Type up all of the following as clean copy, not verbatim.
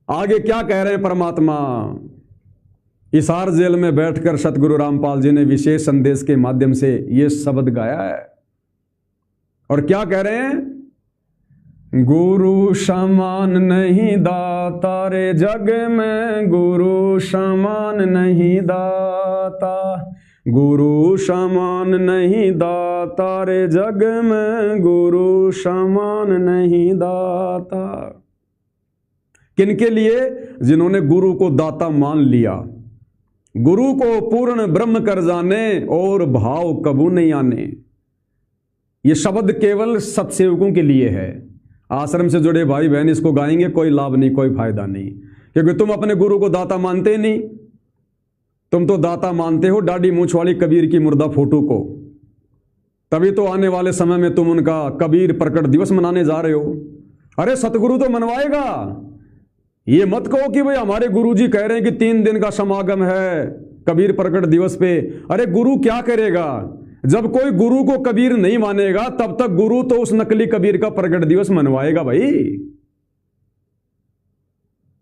आगे क्या कह रहे हैं परमात्मा? हिसार जेल में बैठकर सतगुरु रामपाल जी ने विशेष संदेश के माध्यम से यह शब्द गाया है। और क्या कह रहे हैं? गुरु समान नहीं दाता रे जग में, गुरु समान नहीं दाता, गुरु समान नहीं दाता रे जग में, गुरु समान नहीं दाता। किनके लिए? जिन्होंने गुरु को दाता मान लिया। गुरु को पूर्ण ब्रह्म कर जाने और भाव कबू नहीं आने। ये शब्द केवल सत्सेवकों के लिए है। आश्रम से जुड़े भाई बहन इसको गाएंगे, कोई लाभ नहीं, कोई फायदा नहीं, क्योंकि तुम अपने गुरु को दाता मानते नहीं। तुम तो दाता मानते हो दाढ़ी मूंछ वाली कबीर की मुर्दा फोटो को। तभी तो आने वाले समय में तुम उनका कबीर प्रकट दिवस मनाने जा रहे हो। अरे सतगुरु तो मनवाएगा। ये मत कहो कि भाई हमारे गुरुजी कह रहे हैं कि 3 दिन का समागम है कबीर प्रकट दिवस पे। अरे गुरु क्या करेगा? जब कोई गुरु को कबीर नहीं मानेगा तब तक गुरु तो उस नकली कबीर का प्रकट दिवस मनवाएगा भाई।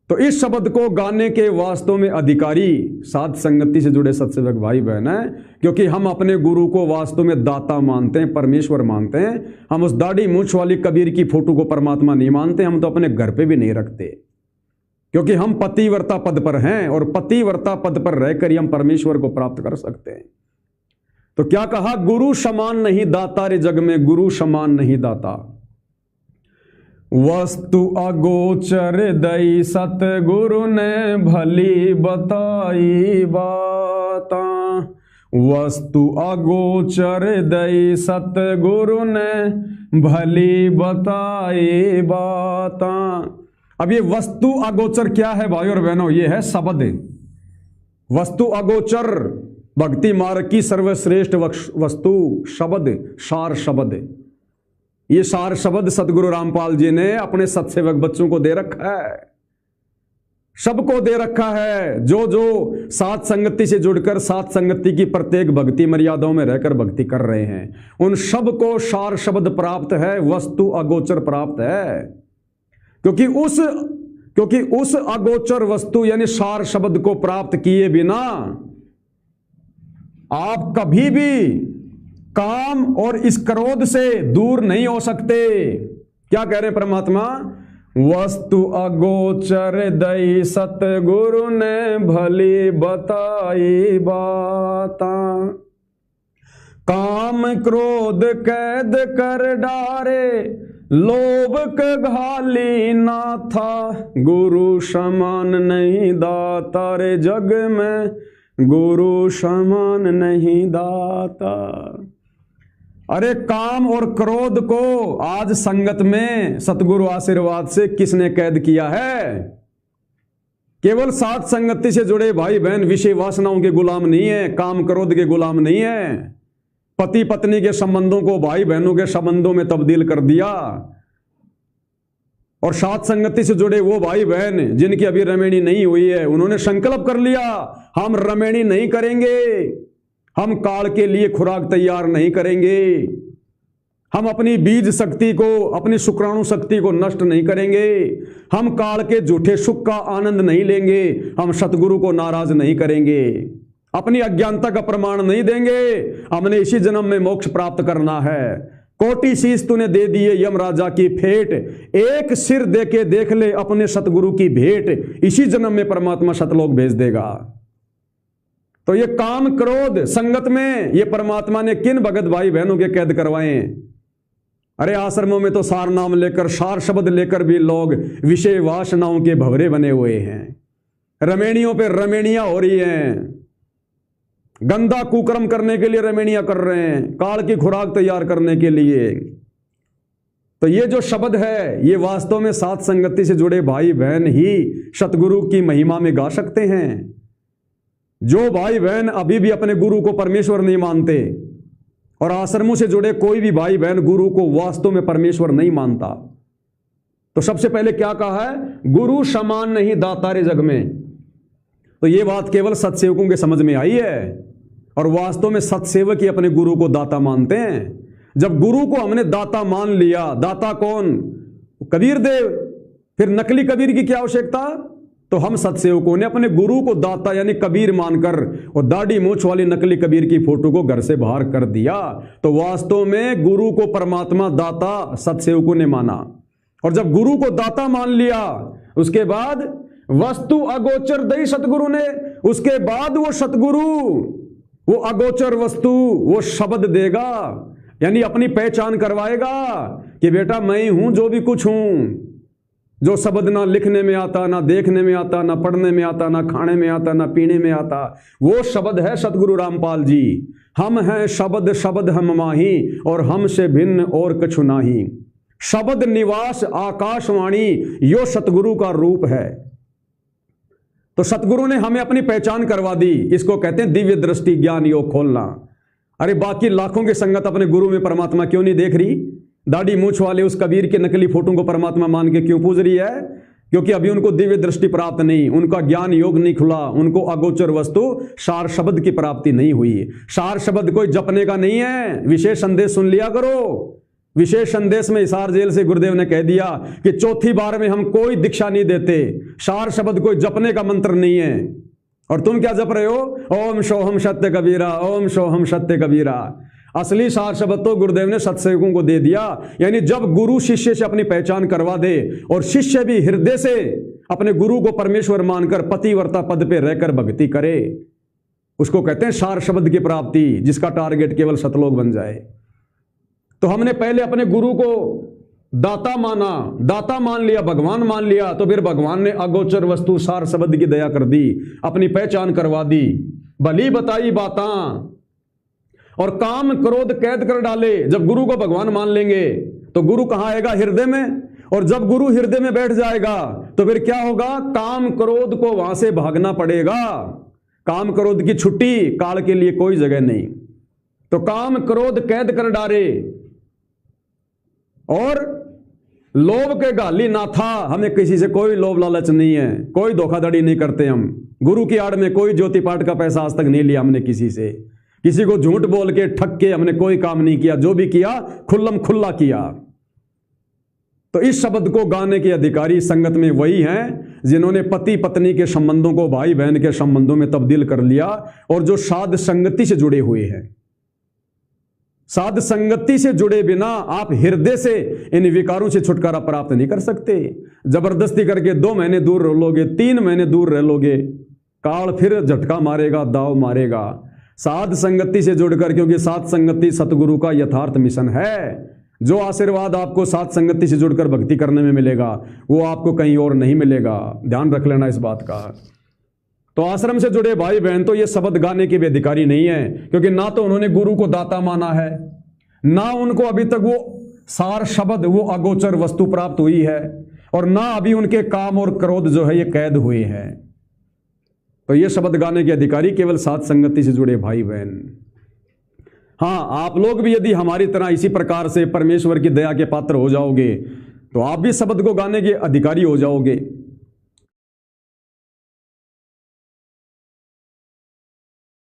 तो इस शब्द को गाने के वास्तव में अधिकारी साध संगति से जुड़े सत्सेवक भाई बहन हैं, क्योंकि हम अपने गुरु को वास्तव में दाता मानते हैं, परमेश्वर मानते हैं। हम उस दाढ़ी मूंछ वाली कबीर की फोटो को परमात्मा नहीं मानते। हम तो अपने घर पे भी नहीं रखते, क्योंकि हम पतिव्रता पद पर हैं और पतिव्रता पद पर रहकर ही हम परमेश्वर को प्राप्त कर सकते हैं। तो क्या कहा? गुरु समान नहीं दाता रे जग में, गुरु समान नहीं दाता। वस्तु अगोचर दई सतगुरु ने भली बताई बाता, वस्तु अगोचर दई सतगुरु ने भली बताई बाता। अब ये वस्तु अगोचर क्या है भाई और बहनों? ये है शब्द। वस्तु अगोचर भक्ति मार्ग की सर्वश्रेष्ठ वस्तु शब्द, सार शब्द। ये सार शब्द सतगुरु रामपाल जी ने अपने सत्सेवक बच्चों को दे रखा है, सबको दे रखा है। जो जो सात संगति से जुड़कर सात संगति की प्रत्येक भक्ति मर्यादाओं में रहकर भक्ति कर रहे हैं, उन सबको सार शब्द प्राप्त है, वस्तु अगोचर प्राप्त है। क्योंकि उस अगोचर वस्तु यानी सार शब्द को प्राप्त किए बिना आप कभी भी काम और इस क्रोध से दूर नहीं हो सकते। क्या कह रहे हैं परमात्मा? वस्तु अगोचर दई सतगुरु ने भली बताई बाता, काम क्रोध कैद कर डारे लोभ के घाली ना था, गुरु समान नहीं दाता रे जग में, गुरु समान नहीं दाता। अरे काम और क्रोध को आज संगत में सतगुरु आशीर्वाद से किसने कैद किया है? केवल सात संगति से जुड़े भाई बहन विषय वासनाओं के गुलाम नहीं है, काम क्रोध के गुलाम नहीं है। पति पत्नी के संबंधों को भाई बहनों के संबंधों में तब्दील कर दिया। और सात संगति से जुड़े वो भाई बहन जिनकी अभी रमेणी नहीं हुई है, उन्होंने संकल्प कर लिया हम रमेणी नहीं करेंगे, हम काल के लिए खुराक तैयार नहीं करेंगे, हम अपनी बीज शक्ति को, अपनी शुक्राणु शक्ति को नष्ट नहीं करेंगे, हम काल के झूठे सुख का आनंद नहीं लेंगे, हम सतगुरु को नाराज नहीं करेंगे, अपनी अज्ञानता का प्रमाण नहीं देंगे, हमने इसी जन्म में मोक्ष प्राप्त करना है। कोटि शीश तूने दे दिए यमराजा की फेट, एक सिर दे के देख ले अपने सतगुरु की भेंट, इसी जन्म में परमात्मा सतलोक भेज देगा। तो ये काम क्रोध संगत में ये परमात्मा ने किन भगत भाई बहनों के कैद करवाए? अरे आश्रमों में तो सार नाम लेकर, सार शब्द लेकर भी लोग विषय वासनाओं के भंवरे बने हुए हैं। रमेणियों पे रमेणियां हो रही हैं, गंदा कुकर्म करने के लिए रमेणियां कर रहे हैं, काल की खुराक तैयार करने के लिए। तो ये जो शब्द है ये वास्तव में सात संगति से जुड़े भाई बहन ही सतगुरु की महिमा में गा सकते हैं। जो भाई बहन अभी भी अपने गुरु को परमेश्वर नहीं मानते, और आश्रमों से जुड़े कोई भी भाई बहन गुरु को वास्तव में परमेश्वर नहीं मानता, तो सबसे पहले क्या कहा है? गुरु समान नहीं दाता रे जग में। तो ये बात केवल सत्सेवकों के समझ में आई है, और वास्तव में सत्सेवक ही अपने गुरु को दाता मानते हैं। जब गुरु को हमने दाता मान लिया, दाता कौन? कबीर देव, फिर नकली कबीर की क्या आवश्यकता? तो हम सत्सेवकों ने अपने गुरु को दाता यानी कबीर मानकर और दाढ़ी मूंछ वाली नकली कबीर की फोटो को घर से बाहर कर दिया। तो वास्तव में गुरु को परमात्मा दाता सत्सेवकों ने माना, और जब गुरु को दाता मान लिया उसके बाद वस्तु अगोचर दई सतगुरु ने, उसके बाद वो सतगुरु वो अगोचर वस्तु वो शब्द देगा, यानी अपनी पहचान करवाएगा कि बेटा मैं ही हूं जो भी कुछ हूं। जो शब्द ना लिखने में आता, ना देखने में आता, ना पढ़ने में आता, ना खाने में आता, ना पीने में आता, वो शब्द है सतगुरु रामपाल जी। हम हैं शब्द, शब्द हम माही, और हमसे भिन्न और कछु नाही। शब्द निवास आकाशवाणी यो सतगुरु का रूप है। तो सतगुरु ने हमें अपनी पहचान करवा दी, इसको कहते हैं दिव्य दृष्टि ज्ञान योग खोलना। अरे बाकी लाखों की संगत अपने गुरु में परमात्मा क्यों नहीं देख रही? दाढ़ी मूंछ वाले उस कबीर के नकली फोटो को परमात्मा मान के क्यों पूज रही है? क्योंकि अभी उनको दिव्य दृष्टि प्राप्त नहीं, उनका ज्ञान योग नहीं खुला, उनको अगोचर वस्तु सार शब्द की प्राप्ति नहीं हुई। सार शब्द कोई जपने का नहीं है, विशेष संदेश सुन लिया करो। विशेष संदेश में हिसार जेल से गुरुदेव ने कह दिया कि चौथी बार में हम कोई दीक्षा नहीं देते, सार शब्द कोई जपने का मंत्र नहीं है। और तुम क्या जप रहे हो? ओम सोहम सत्य कबीरा, ओम सोहम सत्य कबीरा। असली सार शब्द तो गुरुदेव ने सत्सेवकों को दे दिया। यानी जब गुरु शिष्य से अपनी पहचान करवा दे और शिष्य भी हृदय से अपने गुरु को परमेश्वर मानकर पतिव्रता पद पे रहकर भक्ति करे, उसको कहते हैं सार शब्द की प्राप्ति, जिसका टारगेट केवल सतलोक बन जाए। तो हमने पहले अपने गुरु को दाता माना, दाता मान लिया, भगवान मान लिया, तो फिर भगवान ने अगोचर वस्तु सार शब्द की दया कर दी, अपनी पहचान करवा दी, भली बताई बातां, और काम क्रोध कैद कर डाले। जब गुरु को भगवान मान लेंगे तो गुरु कहां आएगा? हृदय में। और जब गुरु हृदय में बैठ जाएगा तो फिर क्या होगा? काम क्रोध को वहां से भागना पड़ेगा। काम क्रोध की छुट्टी काल के लिए कोई जगह नहीं। तो काम क्रोध कैद कर डाले, और लोभ के गाली ना था। हमें किसी से कोई लोभ लालच नहीं है, कोई धोखाधड़ी नहीं करते हम। गुरु की आड़ में कोई ज्योति पाठ का पैसा आज तक नहीं लिया हमने किसी से। किसी को झूठ बोल के ठग के हमने कोई काम नहीं किया, जो भी किया खुल्लम खुल्ला किया। तो इस शब्द को गाने के अधिकारी संगत में वही हैं जिन्होंने पति पत्नी के संबंधों को भाई बहन के संबंधों में तब्दील कर लिया, और जो साध संगति से जुड़े हुए हैं। साध संगति से जुड़े बिना आप हृदय से इन विकारों से छुटकारा प्राप्त नहीं कर सकते। जबरदस्ती करके 2 महीने दूर रह लोगे, 3 महीने दूर रह लोगे, काल फिर झटका मारेगा, दाव मारेगा। साध संगति से जुड़कर, क्योंकि साध संगति सतगुरु का यथार्थ मिशन है। जो आशीर्वाद आपको साध संगति से जुड़कर भक्ति करने में मिलेगा वो आपको कहीं और नहीं मिलेगा। ध्यान रख लेना इस बात का। तो आश्रम से जुड़े भाई बहन तो ये शब्द गाने के भी अधिकारी नहीं है, क्योंकि ना तो उन्होंने गुरु को दाता माना है, ना उनको अभी तक वो सार शब्द वो अगोचर वस्तु प्राप्त हुई है, और ना अभी उनके काम और क्रोध जो है ये कैद हुए हैं। तो ये शब्द गाने के अधिकारी केवल साध संगति से जुड़े भाई बहन। हाँ, आप लोग भी यदि हमारी तरह इसी प्रकार से परमेश्वर की दया के पात्र हो जाओगे तो आप भी शब्द को गाने के अधिकारी हो जाओगे।